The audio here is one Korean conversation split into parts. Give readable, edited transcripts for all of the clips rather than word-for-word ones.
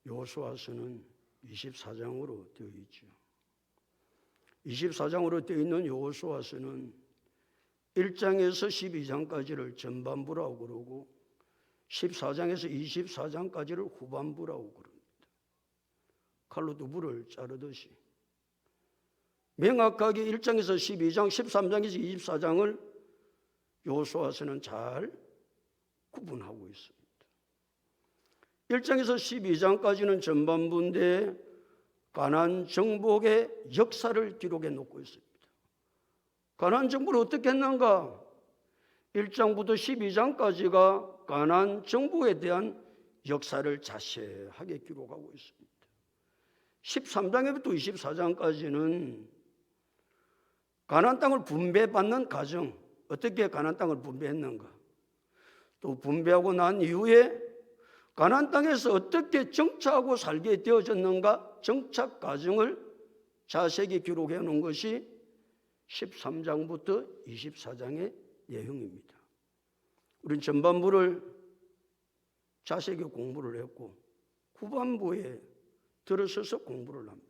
여호수아서는 24장으로 되어 있죠. 24장으로 되어 있는 여호수아서는 1장에서 12장까지를 전반부라고 그러고 14장에서 24장까지를 후반부라고 그럽니다. 칼로 두부를 자르듯이 명확하게 1장에서 12장, 13장에서 24장을 여호수아서는 잘 구분하고 있습니다. 1장에서 12장까지는 전반부인데 가나안 정복의 역사를 기록해 놓고 있습니다. 가나안 정복을 어떻게 했는가? 1장부터 12장까지가 가나안 정복에 대한 역사를 자세하게 기록하고 있습니다. 13장부터 24장까지는 가나안 땅을 분배받는 과정, 어떻게 가나안 땅을 분배했는가? 또 분배하고 난 이후에 가나안 땅에서 어떻게 정착하고 살게 되어졌는가? 정착 과정을 자세히 기록해 놓은 것이 13장부터 24장의 내용입니다. 우리는 전반부를 자세히 공부를 했고 후반부에 들어서서 공부를 합니다.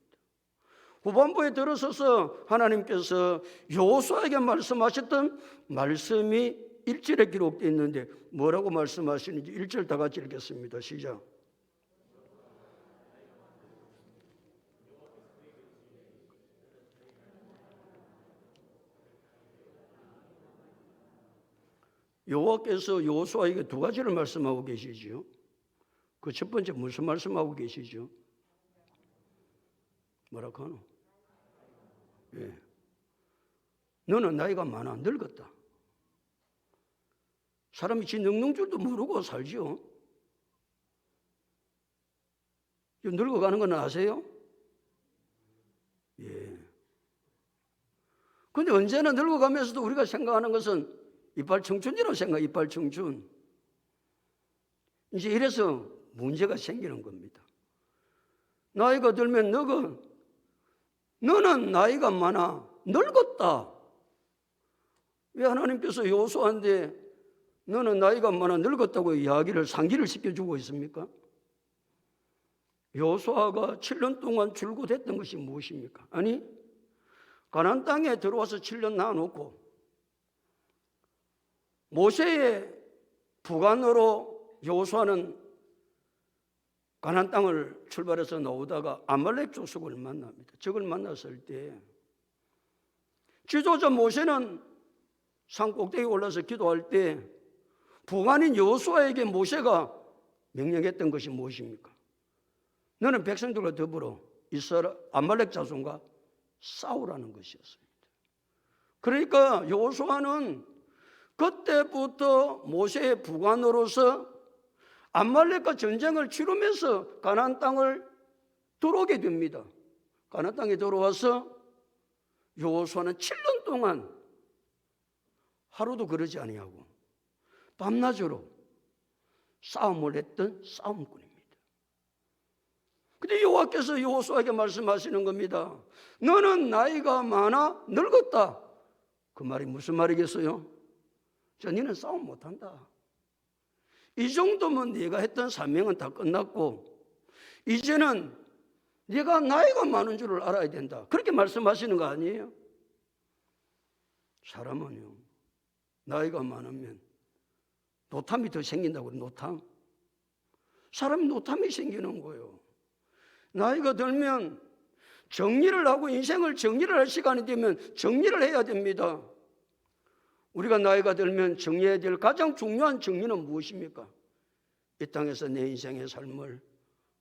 후반부에 들어서서 하나님께서 여호수아에게 말씀하셨던 말씀이 1절에 기록되어 있는데 뭐라고 말씀하시는지 1절 다 같이 읽겠습니다. 시작. 여호와께서 여호수아에게 두 가지를 말씀하고 계시죠. 그 첫 번째 무슨 말씀하고 계시죠? 뭐라고 하노? 예. 너는 나이가 많아 늙었다. 사람이 지 늙는 줄도 모르고 살지요. 늙어가는 건 아세요? 예. 그런데 언제나 늙어가면서도 우리가 생각하는 것은 이빨 청춘이라고 생각해. 이빨 청춘. 이제 이래서 문제가 생기는 겁니다. 나이가 들면 너는 나이가 많아 늙었다. 왜 하나님께서 여호수아한테 너는 나이가 많아 늙었다고 이야기를 상기를 시켜주고 있습니까? 여호수아가 7년 동안 줄곧 했던 것이 무엇입니까? 아니, 가나안 땅에 들어와서 7년 나눠놓고 모세의 부관으로 여호수아는 가나안 땅을 출발해서 나오다가 아말렉 족속을 만납니다. 적을 만났을 때 지도자 모세는 산 꼭대기에 올라서 기도할 때 부관인 여호수아에게 모세가 명령했던 것이 무엇입니까? 너는 백성들과 더불어 이스라엘 아말렉 자손과 싸우라는 것이었습니다. 그러니까 여호수아는 그때부터 모세의 부관으로서 아말렉과 전쟁을 치르면서 가나안 땅을 들어오게 됩니다. 가나안 땅에 들어와서 여호수아는 7년 동안 하루도 그러지 아니하고 밤낮으로 싸움을 했던 싸움꾼입니다. 근데 여호와께서 여호수아에게 말씀하시는 겁니다. 너는 나이가 많아 늙었다. 그 말이 무슨 말이겠어요? 너는 싸움 못한다. 이 정도면 네가 했던 사명은 다 끝났고 이제는 네가 나이가 많은 줄을 알아야 된다. 그렇게 말씀하시는 거 아니에요? 사람은요, 나이가 많으면 노탐이 더 생긴다고. 노탐. 사람이 노탐이 생기는 거예요. 나이가 들면 정리를 하고 인생을 정리를 할 시간이 되면 정리를 해야 됩니다. 우리가 나이가 들면 정리해야 될 가장 중요한 정리는 무엇입니까? 이 땅에서 내 인생의 삶을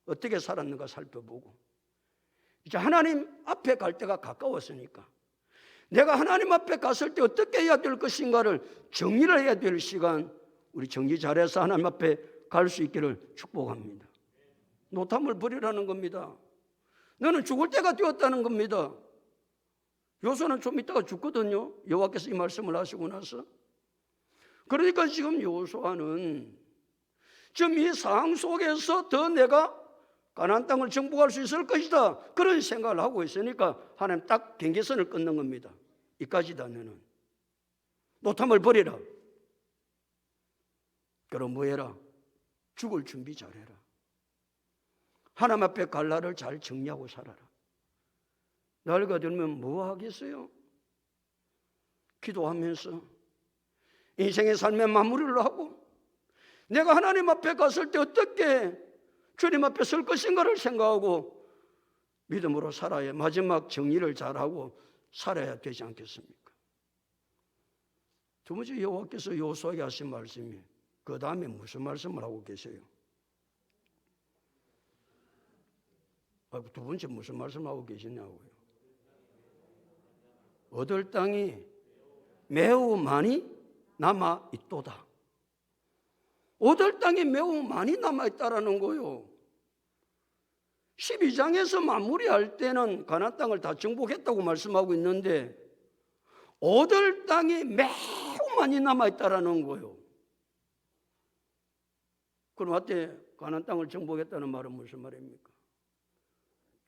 어떻게 살았는가 살펴보고 이제 하나님 앞에 갈 때가 가까웠으니까 내가 하나님 앞에 갔을 때 어떻게 해야 될 것인가를 정리를 해야 될 시간, 우리 정리 잘해서 하나님 앞에 갈 수 있기를 축복합니다. 노탐을 버리라는 겁니다. 너는 죽을 때가 되었다는 겁니다. 여호수아는 좀 이따가 죽거든요. 여호와께서 이 말씀을 하시고 나서. 그러니까 지금 여호수아는 지금 이 상황 속에서 더 내가 가나안 땅을 정복할 수 있을 것이다, 그런 생각을 하고 있으니까 하나님 딱 경계선을 끊는 겁니다. 이까지다. 너는 노탐을 버리라. 그럼 뭐해라? 죽을 준비 잘해라. 하나님 앞에 갈 날을 잘 정리하고 살아라. 나이가 들면 뭐 하겠어요? 기도하면서 인생의 삶의 마무리를 하고 내가 하나님 앞에 갔을 때 어떻게 주님 앞에 설 것인가를 생각하고 믿음으로 살아야 마지막 정리를 잘하고 살아야 되지 않겠습니까? 두 번째, 여호와께서 여호수아에게 하신 말씀이 그 다음에 무슨 말씀을 하고 계세요? 두 번째 무슨 말씀을 하고 계시냐고요? 얻을 땅이 매우 많이 남아있도다. 얻을 땅이 매우 많이 남아있다라는 거요. 12장에서 마무리할 때는 가나안 땅을 다 정복했다고 말씀하고 있는데 얻을 땅이 매우 많이 남아있다라는 거요. 그럼 어때? 가나안 땅을 정복했다는 말은 무슨 말입니까?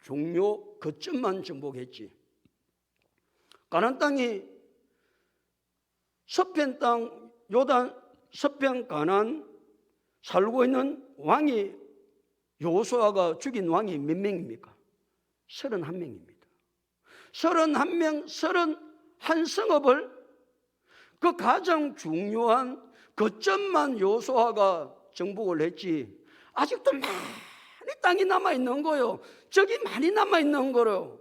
종료 거점만 정복했지. 가나안 땅이 서편 땅, 요단, 서편 가나안 살고 있는 왕이 여호수아가 죽인 왕이 몇 명입니까? 31명입니다. 31명, 31성읍을 그 가장 중요한 거점만 여호수아가 정복을 했지 아직도 많이 땅이 남아있는 거요. 저기 많이 남아있는 거요.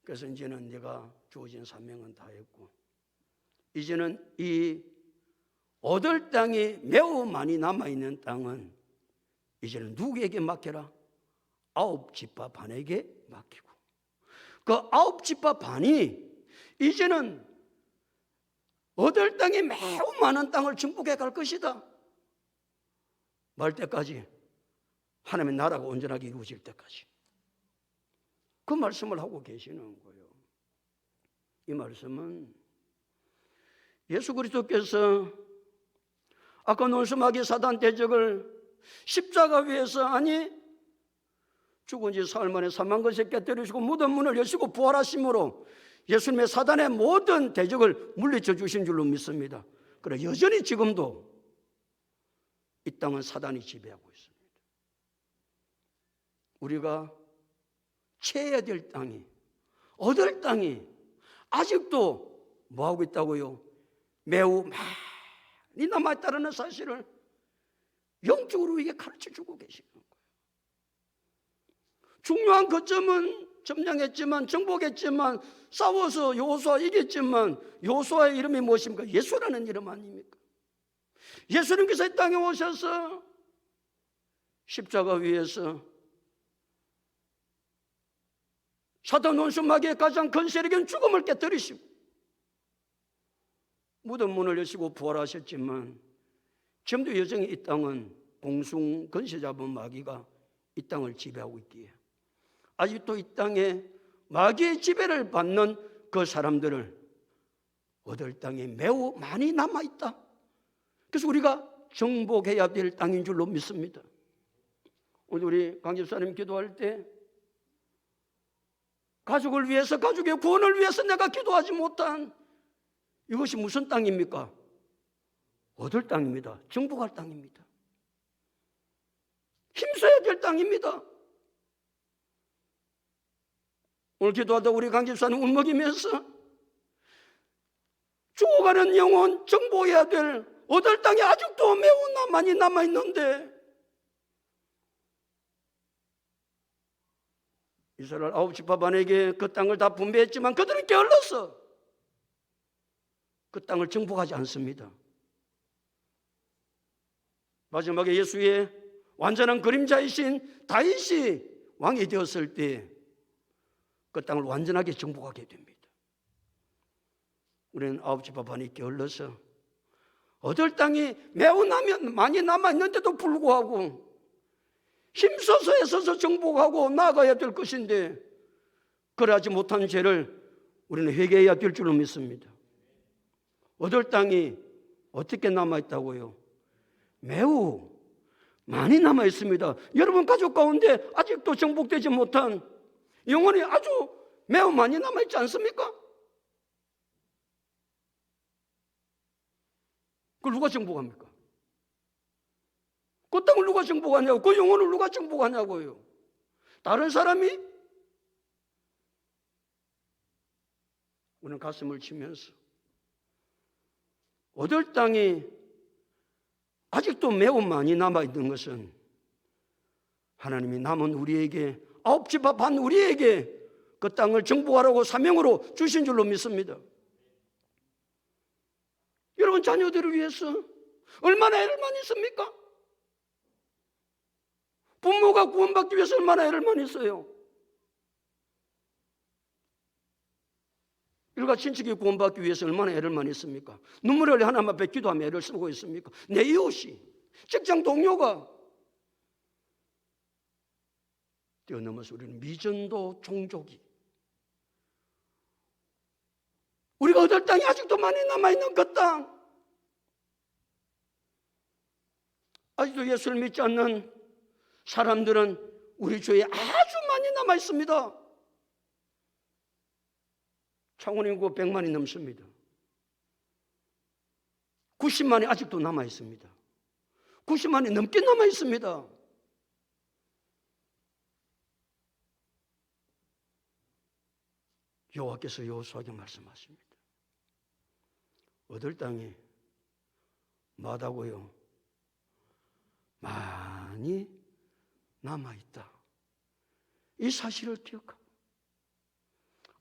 그래서 이제는 내가 주어진 사명은 다 했고 이제는 이 얻을 땅이 매우 많이 남아있는 땅은 이제는 누구에게 맡겨라? 9지파 반에게 맡기고 그 9지파 반이 이제는 얻을 땅이 매우 많은 땅을 정복해 갈 것이다 말 때까지, 하나님의 나라가 온전하게 이루어질 때까지 그 말씀을 하고 계시는 거예요. 이 말씀은 예수 그리스도께서 아까 논수마귀 사단 대적을 십자가 위에서 아니 죽은 지 사흘 만에 3만 것에 깨뜨리시고 무덤 문을 여시고 부활하심으로 예수님의 사단의 모든 대적을 물리쳐 주신 줄로 믿습니다. 그러나 여전히 지금도 이 땅은 사단이 지배하고 있습니다. 우리가 채해야 될 땅이, 얻을 땅이 아직도 뭐하고 있다고요? 매우 많이 남아있다는 사실을 영적으로 우리에게 가르쳐주고 계시는 거예요. 중요한 거점은 점령했지만, 정복했지만, 싸워서 여호수아 이겼지만 여호수아의 이름이 무엇입니까? 예수라는 이름 아닙니까? 예수님께서 이 땅에 오셔서 십자가 위에서 사단 원수마귀의 가장 큰 세력인 죽음을 깨뜨리시고 무덤 문을 여시고 부활하셨지만 지금도 여전히 이 땅은 공숭 건세 잡은 마귀가 이 땅을 지배하고 있기에 아직도 이 땅에 마귀의 지배를 받는 그 사람들을 얻을 땅이 매우 많이 남아있다. 그래서 우리가 정복해야 될 땅인 줄로 믿습니다. 오늘 우리 강 집사님 기도할 때 가족을 위해서, 가족의 구원을 위해서 내가 기도하지 못한 이것이 무슨 땅입니까? 얻을 땅입니다. 정복할 땅입니다. 힘써야 될 땅입니다. 오늘 기도하다 우리 강 집사님 울먹이면서 죽어가는 영혼 정복해야 될 얻을 땅이 아직도 매우 많이 남아있는데 이스라엘 9지파 반에게 그 땅을 다 분배했지만 그들은 게을러서 그 땅을 정복하지 않습니다. 마지막에 예수의 완전한 그림자이신 다윗이 왕이 되었을 때 그 땅을 완전하게 정복하게 됩니다. 우리는 9지파 반이 게을러서 얻을 땅이 매우 많이 남아있는데도 불구하고 힘써서 애써서 정복하고 나아가야 될 것인데 그러하지 못한 죄를 우리는 회개해야 될 줄로 믿습니다. 얻을 땅이 어떻게 남아있다고요? 매우 많이 남아있습니다. 여러분 가족 가운데 아직도 정복되지 못한 영혼이 아주 매우 많이 남아있지 않습니까? 그걸 누가 정복합니까? 그 땅을 누가 정복하냐고, 그 영혼을 누가 정복하냐고요. 다른 사람이? 우리는 가슴을 치면서 얻을 땅이 아직도 매우 많이 남아있는 것은 하나님이 남은 우리에게, 아홉 집 앞 한 우리에게 그 땅을 정복하라고 사명으로 주신 줄로 믿습니다. 여러분, 자녀들을 위해서 얼마나 애를 많이 씁니까? 부모가 구원받기 위해서 얼마나 애를 많이 써요. 일가 친척이 구원받기 위해서 얼마나 애를 많이 씁니까? 눈물을 하나만 뱉기도 하며 애를 쓰고 있습니까? 내 이웃이, 직장 동료가 뛰어넘어서 우리는 미전도 종족이, 우리가 얻을 땅이 아직도 많이 남아있는 그 땅, 아직도 예수를 믿지 않는 사람들은 우리 주위에 아주 많이 남아있습니다. 창원 인구 100만이 넘습니다. 90만이 아직도 남아있습니다. 90만이 넘게 남아있습니다. 여호와께서 여호수아에게 말씀하십니다. 얻을 땅이 마다고요, 많이 남아있다. 이 사실을 기억하고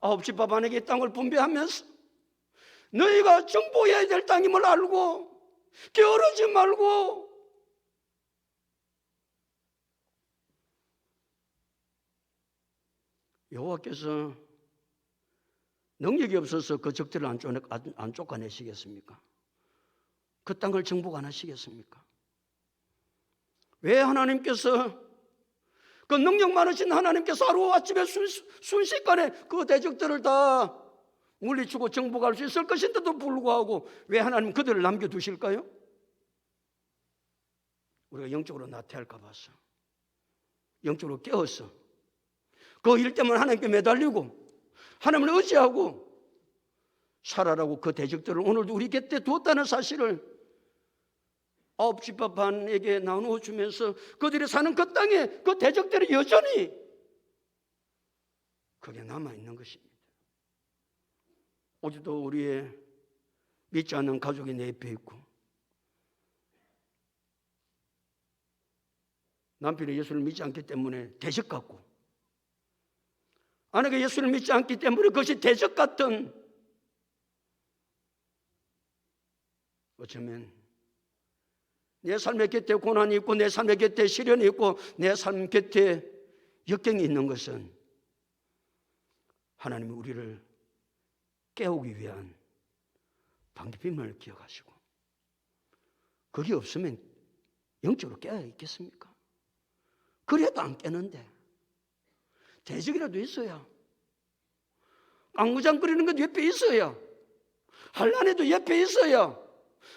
아홉 집 밥 안에게 땅을 분배하면서 너희가 정복해야 될 땅임을 알고 게으르지 말고 여호와께서 능력이 없어서 그 적들을 안 쫓아내시겠습니까? 그 땅을 정복 안 하시겠습니까? 왜 하나님께서, 그 능력 많으신 하나님께서 하루아침에 순식간에 그 대적들을 다 물리치고 정복할 수 있을 것인데도 불구하고 왜 하나님 그들을 남겨두실까요? 우리가 영적으로 나태할까 봐서, 영적으로 깨어서 그 일 때문에 하나님께 매달리고 하나님을 의지하고 살아라고 그 대적들을 오늘도 우리 곁에 두었다는 사실을 아홉 집합 반에게 나누어 주면서 그들이 사는 그 땅에 그 대적들이 여전히 그게 남아있는 것입니다. 오늘도 우리의 믿지 않는 가족이 내 옆에 있고 남편이 예수를 믿지 않기 때문에 대적 같고 아내가 예수를 믿지 않기 때문에 그것이 대적 같은, 어쩌면 내 삶의 곁에 고난이 있고 내 삶의 곁에 시련이 있고 내 삶 곁에 역경이 있는 것은 하나님이 우리를 깨우기 위한 방법임을 기억하시고, 그게 없으면 영적으로 깨어 있겠습니까? 그래도 안 깨는데 대적이라도 있어야, 깡구장거리는 것도 옆에 있어야, 환난에도 옆에 있어야,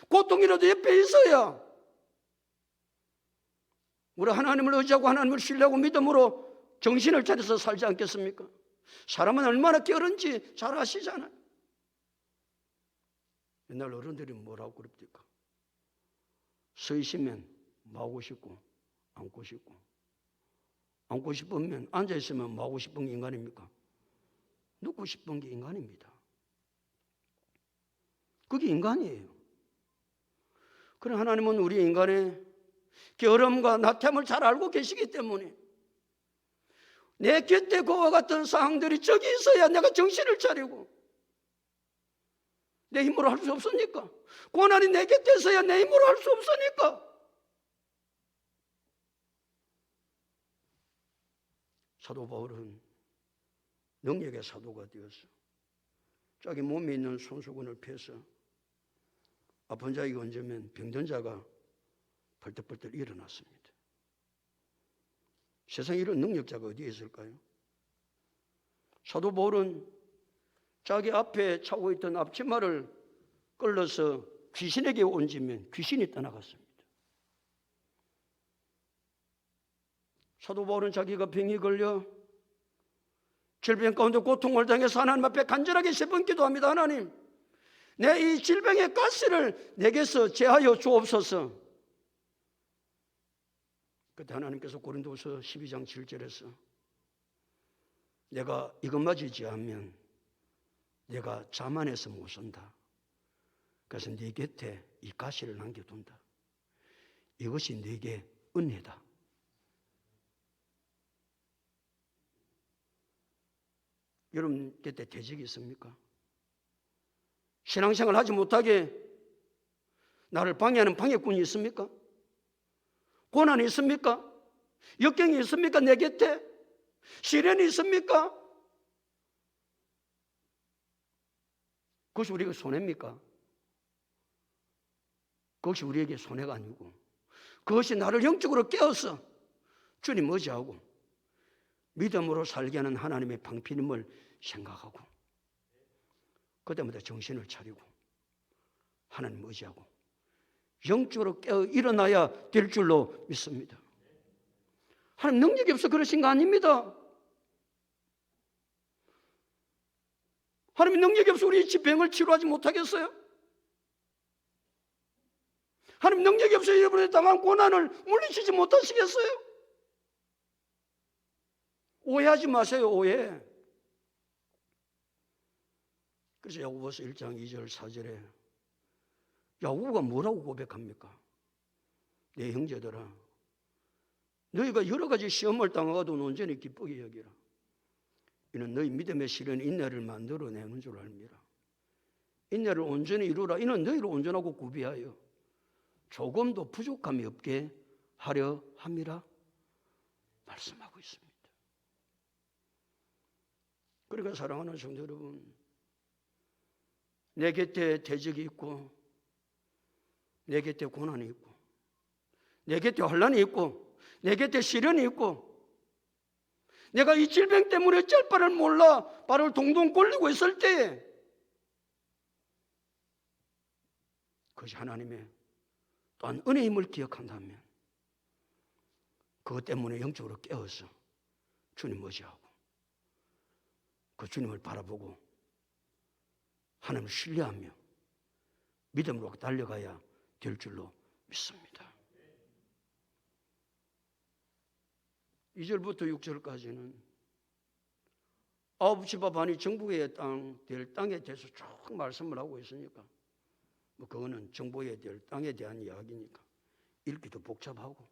고통이라도 옆에 있어야 우리 하나님을 의지하고 하나님을 신뢰하고 믿음으로 정신을 차려서 살지 않겠습니까? 사람은 얼마나 게으른지 잘 아시잖아요. 옛날 어른들이 뭐라고 그럽니까? 서 있으면 마고 싶고 앉고 싶고, 앉고 싶으면 앉아있으면 뭐 하고 싶은 게 인간입니까? 눕고 싶은 게 인간입니다. 그게 인간이에요. 그러나 하나님은 우리 인간의 게으름과 나태함을 잘 알고 계시기 때문에 내 곁에 그와 같은 상황들이 저기 있어야 내가 정신을 차리고, 내 힘으로 할 수 없으니까, 고난이 내 곁에 있어야 내 힘으로 할 수 없으니까 사도 바울은 능력의 사도가 되어서 자기 몸에 있는 손수건을 펴서 아픈 자에게 얹으면 병든 자가 벌떡벌떡 일어났습니다. 세상에 이런 능력자가 어디에 있을까요? 사도 바울은 자기 앞에 차고 있던 앞치마를 끌어서 귀신에게 얹으면 귀신이 떠나갔습니다. 사도 바울은 자기가 병이 걸려 질병 가운데 고통을 당해서 하나님 앞에 간절하게 3번 기도합니다. 하나님, 내 이 질병의 가시를 내게서 제하여 주옵소서. 그때 하나님께서 고린도후서 12장 7절에서 내가 이것마저지 않으면 내가 자만해서 못 산다. 그래서 네 곁에 이 가시를 남겨둔다. 이것이 네게 은혜다. 여러분 곁에 대적이 있습니까? 신앙생활 하지 못하게 나를 방해하는 방해꾼이 있습니까? 고난이 있습니까? 역경이 있습니까? 내 곁에 시련이 있습니까? 그것이 우리에게 손해입니까? 그것이 우리에게 손해가 아니고 그것이 나를 영적으로 깨워서 주님 의지하고 믿음으로 살게 하는 하나님의 방편임을 생각하고 그때마다 정신을 차리고 하나님 의지하고 영적으로 깨어 일어나야 될 줄로 믿습니다. 하나님 능력이 없어 그러신 거 아닙니다. 하나님 능력이 없어 우리疾병을 치료하지 못하겠어요? 하나님 능력이 없어 여러분이 당한 고난을 물리치지 못하시겠어요? 오해하지 마세요. 오해. 그래서 야고보서 1장 2절 4절에 야고보가 뭐라고 고백합니까? 내 형제들아 너희가 여러 가지 시험을 당하고도 온전히 기쁘게 여기라. 이는 너희 믿음의 실은 인내를 만들어내는 줄 알미라. 인내를 온전히 이루라. 이는 너희를 온전하고 구비하여 조금도 부족함이 없게 하려 함이라 말씀하고 있습니다. 그러니까 사랑하는 성도 여러분, 내 곁에 대적이 있고 내 곁에 고난이 있고 내 곁에 환난이 있고 내 곁에 시련이 있고 내가 이 질병 때문에 어쩔 바를 몰라 발을 동동 굴리고 있을 때 그것이 하나님의 또한 은혜의 힘을 기억한다면 그것 때문에 영적으로 깨어서 주님 의지하고 그 주님을 바라보고 하나님을 신뢰하며 믿음으로 달려가야 될 줄로 믿습니다. 2절부터 6절까지는 아홉 지파 반이 정복해야 될 땅에 대해서 쭉 말씀을 하고 있으니까 뭐 그거는 정복해야 될 땅에 대한 이야기니까 읽기도 복잡하고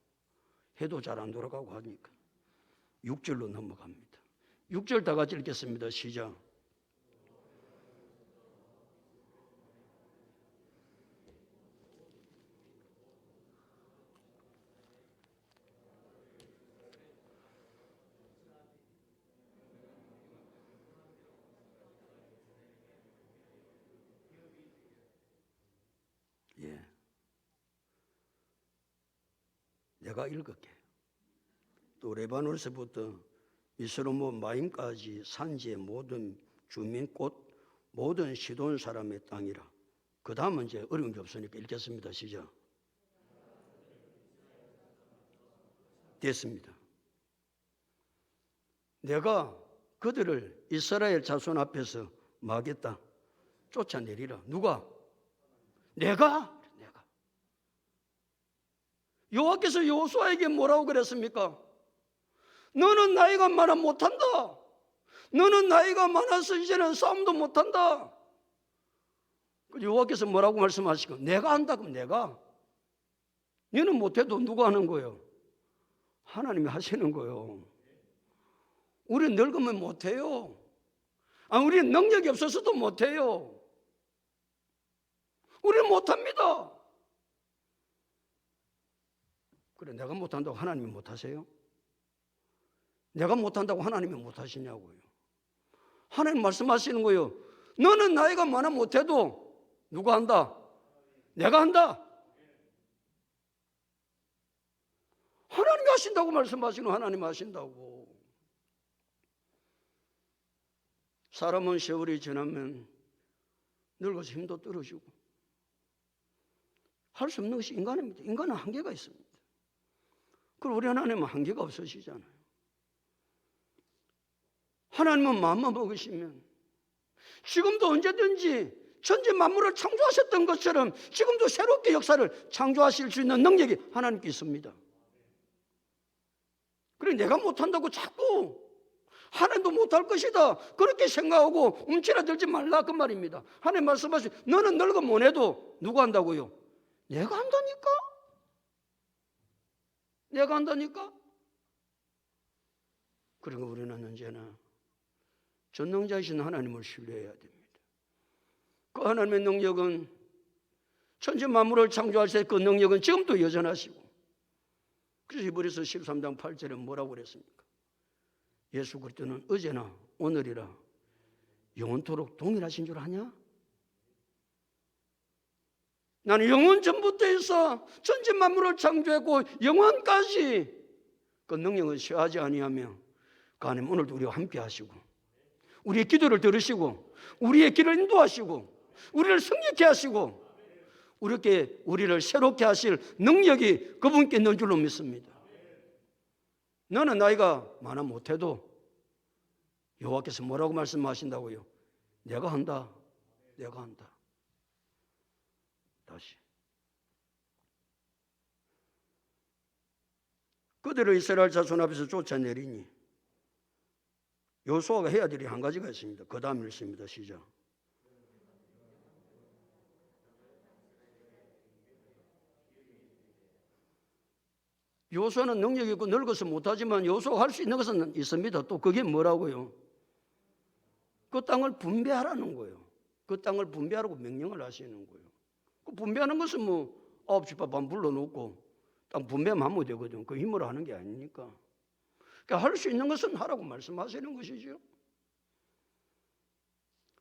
해도 잘 안 돌아가고 하니까 6절로 넘어갑니다. 6절 다 같이 읽겠습니다. 시작. 예. 내가 읽을게. 또 레바논에서부터 미스로모 마임까지 산지의 모든 주민 곧 모든 시돈 사람의 땅이라. 그 다음은 이제 어려운 게 없으니까 읽겠습니다. 시작. 됐습니다. 내가 그들을 이스라엘 자손 앞에서 막겠다. 쫓아내리라. 누가? 내가. 여호와께서 여호수아에게 뭐라고 그랬습니까? 너는 나이가 많아 못한다. 너는 나이가 많아서 이제는 싸움도 못한다. 여호와께서 뭐라고 말씀하시고? 내가 한다. 그럼 내가. 너는 못해도 누가 하는 거예요? 하나님이 하시는 거예요. 우리는 늙으면 못해요. 우리는 능력이 없어서도 못해요. 우리는 못합니다. 그래, 내가 못한다고 하나님이 못하세요? 내가 못한다고 하나님이 못하시냐고요. 하나님 말씀하시는 거예요. 너는 나이가 많아 못해도 누가 한다? 내가 한다. 하나님이 하신다고 말씀하시는 하나님이 하신다고. 사람은 세월이 지나면 늙어서 힘도 떨어지고 할 수 없는 것이 인간입니다. 인간은 한계가 있습니다. 그리고 우리 하나님은 한계가 없으시잖아요. 하나님은 마음만 먹으시면 지금도 언제든지 천지 만물을 창조하셨던 것처럼 지금도 새롭게 역사를 창조하실 수 있는 능력이 하나님께 있습니다. 그래 내가 못한다고 자꾸 하나님도 못할 것이다 그렇게 생각하고 움츠러들지 말라 그 말입니다. 하나님 말씀하시죠. 너는 늙어 못해도 누가 한다고요? 내가 한다니까. 내가 한다니까. 그리고 우리는 언제나 전능자이신 하나님을 신뢰해야 됩니다. 그 하나님의 능력은 천지 만물을 창조하실 그 능력은 지금도 여전하시고, 그래서 히브리서 13장 8절에 뭐라고 그랬습니까? 예수 그리스도는 어제나 오늘이라 영원토록 동일하신 줄 아냐? 나는 영원 전부터 해서 천지 만물을 창조했고 영원까지 그 능력을 취하지 아니하며 그 하나님 오늘도 우리와 함께 하시고 우리의 기도를 들으시고 우리의 길을 인도하시고 우리를 성령케 하시고 우리를 새롭게 하실 능력이 그분께 있는 줄로 믿습니다. 너는 나이가 많아 못해도 여호와께서 뭐라고 말씀하신다고요? 내가 한다. 내가 한다. 다시. 그들을 이스라엘 자손 앞에서 쫓아내리니 여호수아가 해야 될 일이 한 가지가 있습니다. 그 다음 읽습니다. 시작. 여호수아는 능력이 있고 늙어서 못하지만 여호수아가 할 수 있는 것은 있습니다. 또 그게 뭐라고요? 그 땅을 분배하라는 거예요. 그 땅을 분배하라고 명령을 하시는 거예요. 그 분배하는 것은 뭐 9시 반 불러놓고 땅 분배만 하면 되거든. 그 힘으로 하는 게 아니니까. 그러니까 할 수 있는 것은 하라고 말씀하시는 것이죠.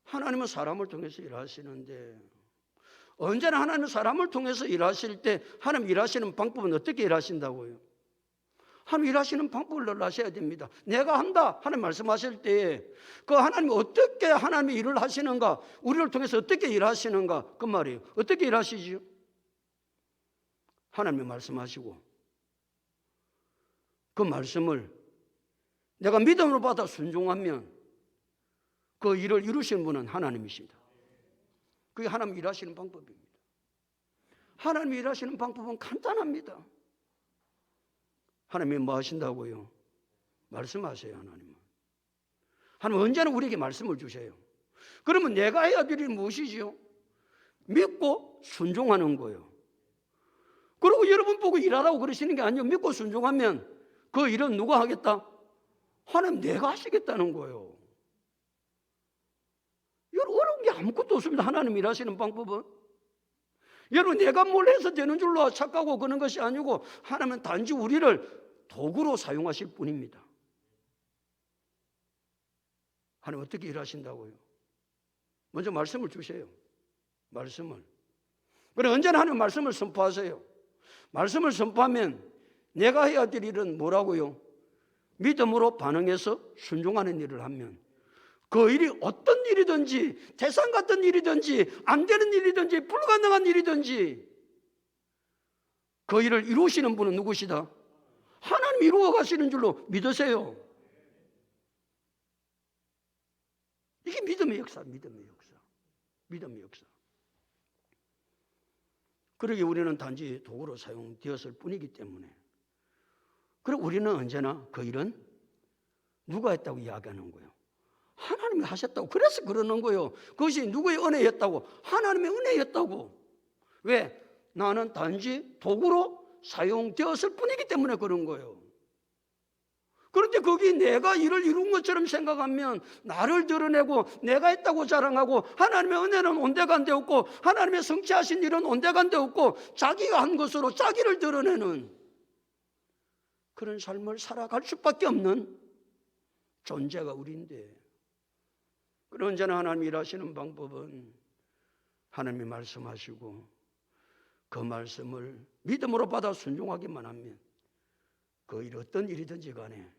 하나님은 사람을 통해서 일하시는데 언제나 하나님은 사람을 통해서 일하실 때 하나님 일하시는 방법은 어떻게 일하신다고요? 하나님 일하시는 방법을 늘 아셔야 됩니다. 내가 한다 하나님 말씀하실 때 그 하나님이 어떻게 하나님이 일을 하시는가, 우리를 통해서 어떻게 일하시는가 그 말이에요. 어떻게 일하시죠? 하나님이 말씀하시고 그 말씀을 내가 믿음으로 받아 순종하면 그 일을 이루시는 분은 하나님이십니다. 그게 하나님 일하시는 방법입니다. 하나님 일하시는 방법은 간단합니다. 하나님이 뭐 하신다고요? 말씀하세요. 하나님은 언제나 우리에게 말씀을 주세요. 그러면 내가 해야 될 일이 무엇이지요? 믿고 순종하는 거예요. 그리고 여러분 보고 일하라고 그러시는 게 아니에요. 믿고 순종하면 그 일은 누가 하겠다? 하나님 내가 하시겠다는 거예요. 여러분 어려운 게 아무것도 없습니다. 하나님 일하시는 방법은. 여러분 내가 뭘 해서 되는 줄로 착각하고 그런 것이 아니고 하나님은 단지 우리를 도구로 사용하실 뿐입니다. 하나님 어떻게 일하신다고요? 먼저 말씀을 주세요. 말씀을. 그래 언제나 하나님 말씀을 선포하세요. 말씀을 선포하면 내가 해야 될 일은 뭐라고요? 믿음으로 반응해서 순종하는 일을 하면 그 일이 어떤 일이든지 태산 같은 일이든지 안 되는 일이든지 불가능한 일이든지 그 일을 이루시는 분은 누구시다? 하나님 이루어 가시는 줄로 믿으세요. 이게 믿음의 역사, 믿음의 역사. 믿음의 역사. 그러기에 우리는 단지 도구로 사용되었을 뿐이기 때문에 그리고 우리는 언제나 그 일은 누가 했다고 이야기하는 거예요? 하나님이 하셨다고. 그래서 그러는 거예요. 그것이 누구의 은혜였다고? 하나님의 은혜였다고. 왜? 나는 단지 도구로 사용되었을 뿐이기 때문에 그런 거예요. 그런데 거기 내가 일을 이룬 것처럼 생각하면 나를 드러내고 내가 했다고 자랑하고 하나님의 은혜는 온데간데 없고 하나님의 성취하신 일은 온데간데 없고 자기가 한 것으로 자기를 드러내는 그런 삶을 살아갈 수밖에 없는 존재가 우리인데, 그런 언제나 하나님이 일하시는 방법은 하나님이 말씀하시고 그 말씀을 믿음으로 받아 순종하기만 하면 그 일 어떤 일이든지 간에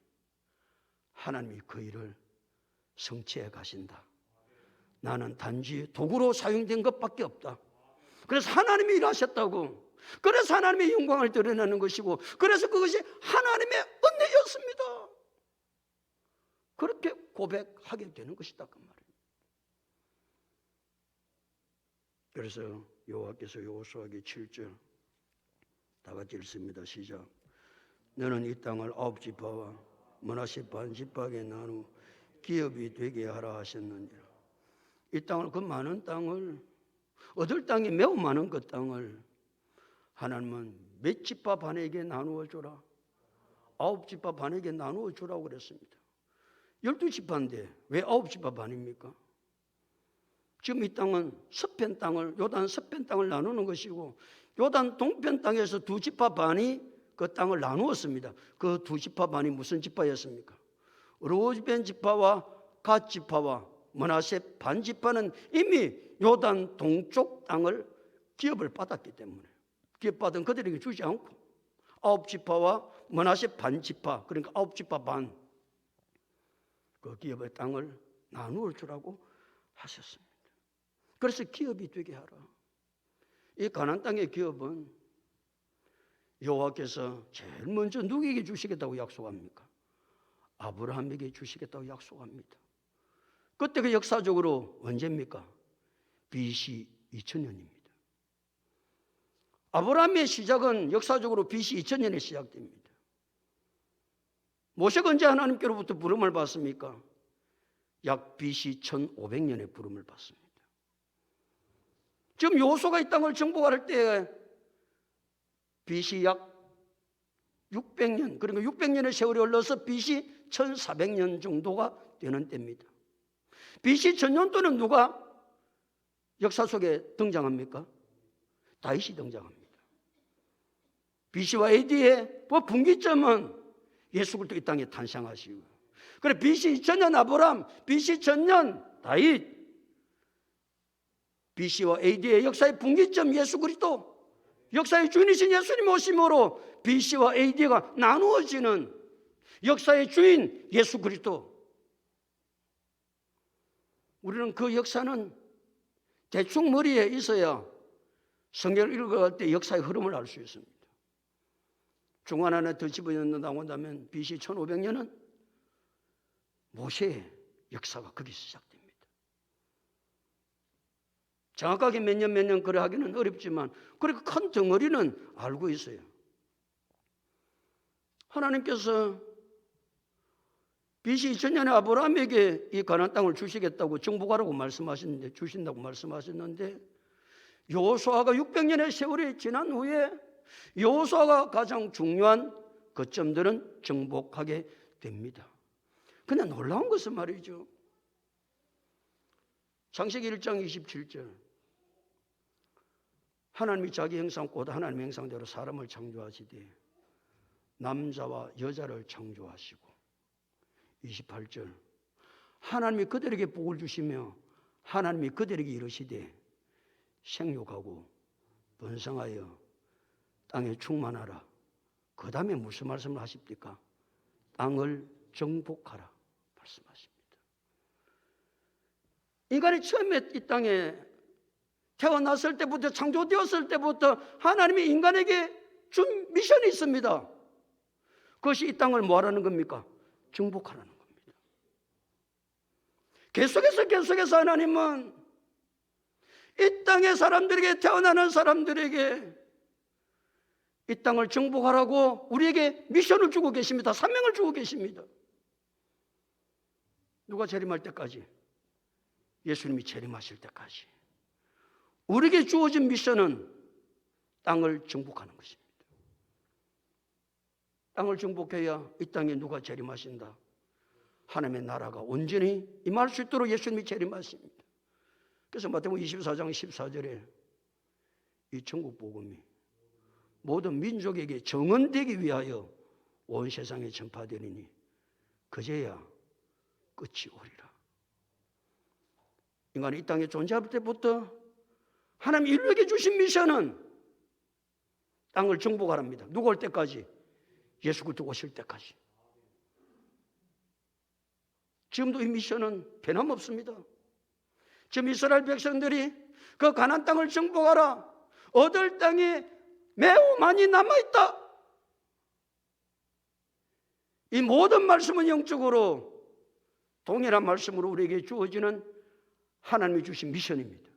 하나님이 그 일을 성취해 가신다. 나는 단지 도구로 사용된 것밖에 없다. 그래서 하나님이 일하셨다고. 그래서 하나님의 영광을 드러내는 것이고 그래서 그것이 하나님의 은혜였습니다. 그렇게 고백하게 되는 것이다 그 말이에요. 그래서 여호와께서 여호수아기 7절 다 같이 읽습니다. 시작. 너는 이 땅을 9지파와 므낫세 반지파에게 나누 기업이 되게 하라 하셨느니라. 이 땅을, 그 많은 땅을, 얻을 땅이 매우 많은 그 땅을 하나님은 몇 지파 반에게 나누어 주라? 9지파 반에게 나누어 주라고 그랬습니다. 12지파인데 왜 9지파 반입니까? 지금 이 땅은 서편 땅을, 요단 서편 땅을 나누는 것이고, 요단 동편 땅에서 2지파 반이 그 땅을 나누었습니다. 그 2지파 반이 무슨 지파였습니까? 르우벤 지파와 갓 지파와 므낫세 반 지파는 이미 요단 동쪽 땅을 기업을 받았기 때문에, 기업받은 그들에게 주지 않고 9지파와 므낫세 반 지파, 그러니까 9지파 반, 그 기업의 땅을 나누어 주라고 하셨습니다. 그래서 기업이 되게 하라. 이 가나안 땅의 기업은 여호와께서 제일 먼저 누구에게 주시겠다고 약속합니까? 아브라함에게 주시겠다고 약속합니다. 그때가 역사적으로 언제입니까? BC 2000년입니다. 아브라함의 시작은 역사적으로 BC 2000년에 시작됩니다. 모세가 언제 하나님께로부터 부름을 받습니까? 약 BC 1500년에 부름을 받습니다. 지금 여호수아가 이 땅을 정복할 때 BC 약 600년, 그러니까 600년의 세월이 흘러서 BC 1400년 정도가 되는 때입니다. BC 1000년도는 누가 역사 속에 등장합니까? 다윗이 등장합니다. BC와 AD의 분기점은 예수 그리스도 이 땅에 탄생하시고, 그래 BC 2000년 아브라함, BC 1000년 다윗, BC와 AD의 역사의 분기점 예수 그리스도, 역사의 주인이신 예수님 오심으로 BC와 AD가 나누어지는 역사의 주인 예수 그리스도. 우리는 그 역사는 대충 머리에 있어야 성경을 읽어갈 때 역사의 흐름을 알 수 있습니다. 중간 하나 더 집어넣는다고 한다면 BC 1500년은 모세의 역사가 거기서 시작됩니다. 정확하게 몇 년 그래 하기는 어렵지만 그렇게 큰 덩어리는 알고 있어요. 하나님께서 BC 2000년에 아브라함에게 이 가나안 땅을 주시겠다고 정복하라고 말씀하셨는데, 주신다고 말씀하셨는데, 여호수아가 600년의 세월이 지난 후에 여호수아가 가장 중요한 거점들은 정복하게 됩니다. 근데 놀라운 것은 말이죠, 창세기 1장 27절, 하나님이 자기 형상 곧 하나님의 형상대로 사람을 창조하시되 남자와 여자를 창조하시고, 28절, 하나님이 그들에게 복을 주시며 하나님이 그들에게 이르시되 생육하고 번성하여 땅에 충만하라. 그 다음에 무슨 말씀을 하십니까? 땅을 정복하라 말씀하십니다. 인간이 처음에 이 땅에 태어났을 때부터, 창조되었을 때부터 하나님이 인간에게 준 미션이 있습니다. 그것이 이 땅을 뭐하라는 겁니까? 정복하라는 겁니다. 계속해서 하나님은 이 땅의 사람들에게, 태어나는 사람들에게 이 땅을 정복하라고 우리에게 미션을 주고 계십니다. 사명을 주고 계십니다. 누가 재림할 때까지? 예수님이 재림하실 때까지 우리에게 주어진 미션은 땅을 정복하는 것입니다. 땅을 정복해야 이 땅에 누가 재림하신다? 하나님의 나라가 온전히 임할 수 있도록 예수님이 재림하십니다. 그래서 마태복음 24장 14절에 이 천국 복음이 모든 민족에게 정언되기 위하여 온 세상에 전파되리니 그제야 끝이 오리라. 인간이 이 땅에 존재할 때부터 하나님 인류에게 주신 미션은 땅을 정복하랍니다. 누가 올 때까지? 예수 그리스도 오실 때까지. 지금도 이 미션은 변함없습니다. 지금 이스라엘 백성들이 그 가나안 땅을 정복하라, 얻을 땅이 매우 많이 남아있다. 이 모든 말씀은 영적으로 동일한 말씀으로 우리에게 주어지는 하나님이 주신 미션입니다.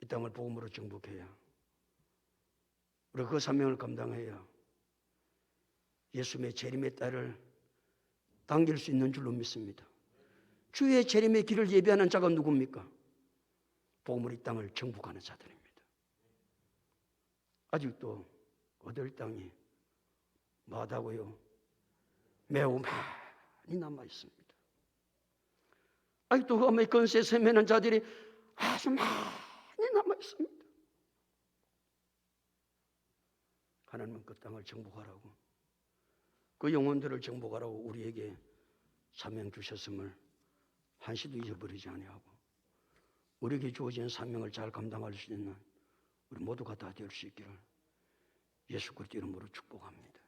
이 땅을 복음으로 정복해야 우리가 그 사명을 감당해야 예수님의 재림의 때를 당길 수 있는 줄로 믿습니다. 주의 재림의 길을 예비하는 자가 누굽니까? 복음으로 이 땅을 정복하는 자들입니다. 아직도 얻을 땅이 뭐하다고요? 매우 많이 남아 있습니다. 아직도 험의 건세에 세매는 자들이 아주 많이 남아 있습니다. 하나님은 그 땅을 정복하라고, 그 영혼들을 정복하라고 우리에게 사명 주셨음을 한시도 잊어버리지 아니하고 우리에게 주어진 사명을 잘 감당할 수 있는 우리 모두가 다 될 수 있기를 예수 그리스도 이름으로 축복합니다.